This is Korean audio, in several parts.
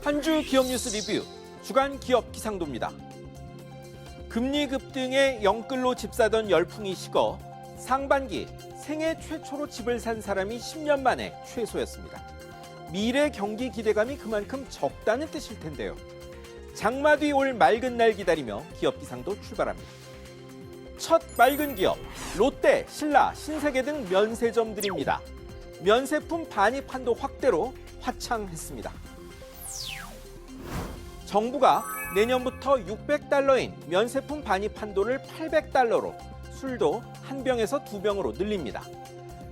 한 주 기업 뉴스 리뷰 주간 기업 기상도입니다. 금리 급등에 영끌로 집 사던 열풍이 식어 상반기 생애 최초로 집을 산 사람이 10년 만에 최소였습니다. 미래 경기 기대감이 그만큼 적다는 뜻일 텐데요. 장마 뒤 올 맑은 날 기다리며 기업 기상도 출발합니다. 첫 맑은 기업, 롯데, 신라, 신세계 등 면세점들입니다. 면세품 반입 한도 확대로 화창했습니다. 정부가 내년부터 $600인 면세품 반입 한도를 $800로, 술도 한 병에서 두 병으로 늘립니다.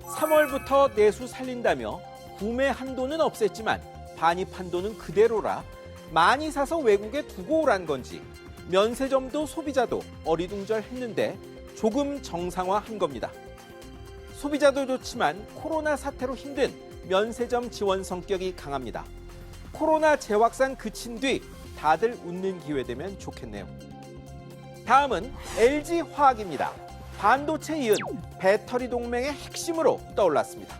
3월부터 내수 살린다며 구매 한도는 없앴지만 반입 한도는 그대로라 많이 사서 외국에 두고 오란 건지 면세점도 소비자도 어리둥절했는데 조금 정상화한 겁니다. 소비자도 좋지만 코로나 사태로 힘든 면세점 지원 성격이 강합니다. 코로나 재확산 그친 뒤 다들 웃는 기회 되면 좋겠네요. 다음은 LG화학입니다. 반도체 이은 배터리 동맹의 핵심으로 떠올랐습니다.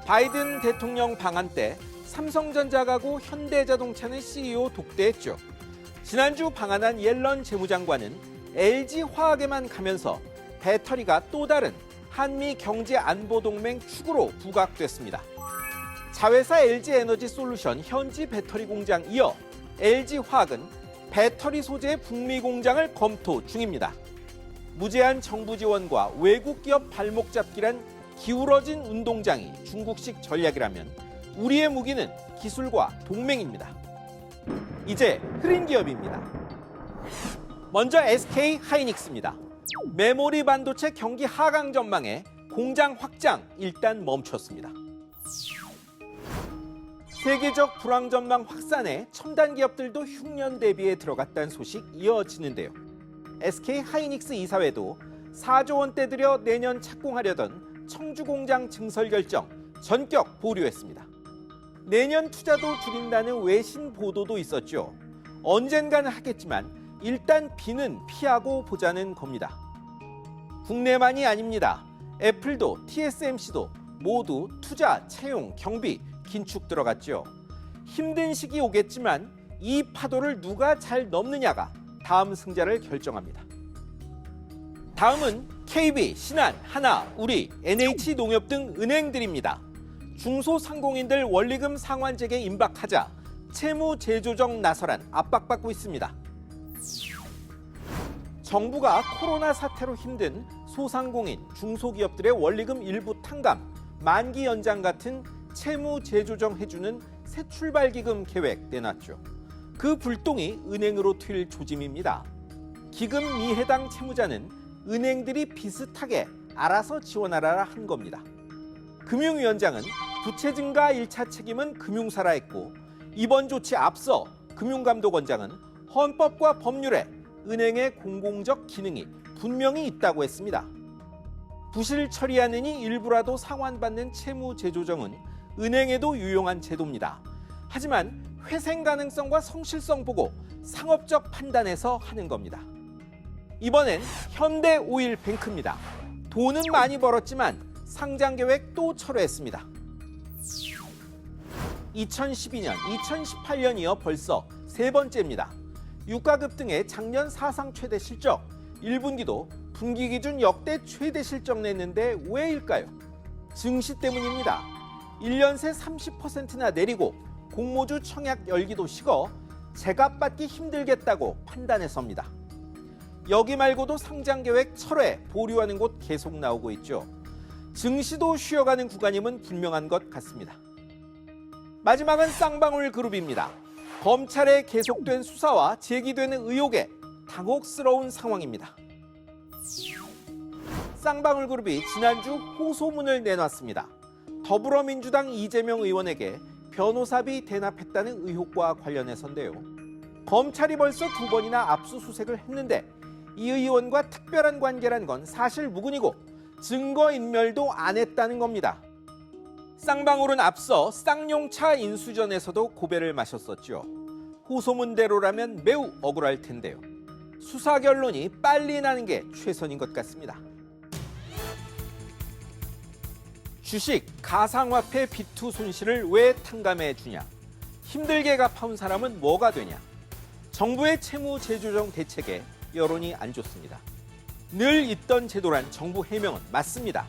바이든 대통령 방한 때 삼성전자 가고 현대자동차는 CEO 독대했죠. 지난주 방한한 옐런 재무장관은 LG화학에만 가면서 배터리가 또 다른 한미 경제 안보 동맹 축으로 부각됐습니다. 자회사 LG에너지솔루션 현지 배터리 공장 이어 LG화학은 배터리 소재 북미 공장을 검토 중입니다. 무제한 정부 지원과 외국 기업 발목 잡기란 기울어진 운동장이 중국식 전략이라면 우리의 무기는 기술과 동맹입니다. 이제 흐린 기업입니다. 먼저 SK 하이닉스입니다. 메모리 반도체 경기 하강 전망에 공장 확장 일단 멈췄습니다. 세계적 불황 전망 확산에 첨단 기업들도 흉년 대비에 들어갔다는 소식 이어지는데요. SK 하이닉스 이사회도 4조 원대 들여 내년 착공하려던 청주 공장 증설 결정 전격 보류했습니다. 내년 투자도 줄인다는 외신 보도도 있었죠. 언젠가는 하겠지만 일단 비는 피하고 보자는 겁니다. 국내만이 아닙니다. 애플도 TSMC도 모두 투자, 채용, 경비, 긴축 들어갔죠. 힘든 시기 오겠지만 이 파도를 누가 잘 넘느냐가 다음 승자를 결정합니다. 다음은 KB, 신한, 하나, 우리, NH농협 등 은행들입니다. 중소상공인들 원리금 상환 재개 임박하자 채무 재조정 나서란 압박받고 있습니다. 정부가 코로나 사태로 힘든 소상공인, 중소기업들의 원리금 일부 탕감, 만기 연장 같은 채무 재조정 해주는 새 출발기금 계획 내놨죠. 그 불똥이 은행으로 튈 조짐입니다. 기금 미해당 채무자는 은행들이 비슷하게 알아서 지원하라 한 겁니다. 금융위원장은 부채 증가 1차 책임은 금융사라 했고 이번 조치 앞서 금융감독원장은 헌법과 법률에 은행의 공공적 기능이 분명히 있다고 했습니다. 부실 처리하느니 일부라도 상환받는 채무 재조정은 은행에도 유용한 제도입니다. 하지만 회생 가능성과 성실성 보고 상업적 판단에서 하는 겁니다. 이번엔 현대오일뱅크입니다. 돈은 많이 벌었지만 상장 계획 또 철회했습니다. 2012년, 2018년 이어 벌써 세 번째입니다. 유가 급등에 작년 사상 최대 실적, 1분기도 분기 기준 역대 최대 실적 냈는데 왜일까요? 증시 때문입니다. 1년 새 30%나 내리고 공모주 청약 열기도 식어 제값받기 힘들겠다고 판단해서입니다. 여기 말고도 상장 계획 철회, 보류하는 곳 계속 나오고 있죠. 증시도 쉬어가는 구간임은 분명한 것 같습니다. 마지막은 쌍방울 그룹입니다. 검찰의 계속된 수사와 제기되는 의혹에 당혹스러운 상황입니다. 쌍방울 그룹이 지난주 호소문을 내놨습니다. 더불어민주당 이재명 의원에게 변호사비 대납했다는 의혹과 관련해서인데요. 검찰이 벌써 2번이나 압수수색을 했는데 이 의원과 특별한 관계란 건 사실 무근이고 증거인멸도 안 했다는 겁니다. 쌍방울은 앞서 쌍용차 인수전에서도 고배를 마셨었죠. 호소문대로라면 매우 억울할 텐데요. 수사 결론이 빨리 나는 게 최선인 것 같습니다. 주식, 가상화폐 비투 손실을 왜 탕감해 주냐? 힘들게 갚아온 사람은 뭐가 되냐? 정부의 채무 재조정 대책에 여론이 안 좋습니다. 늘 있던 제도란 정부 해명은 맞습니다.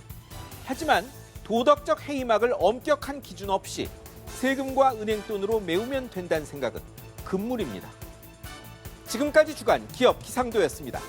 하지만 도덕적 해이막을 엄격한 기준 없이 세금과 은행돈으로 메우면 된다는 생각은 금물입니다. 지금까지 주간 기업 기상도였습니다.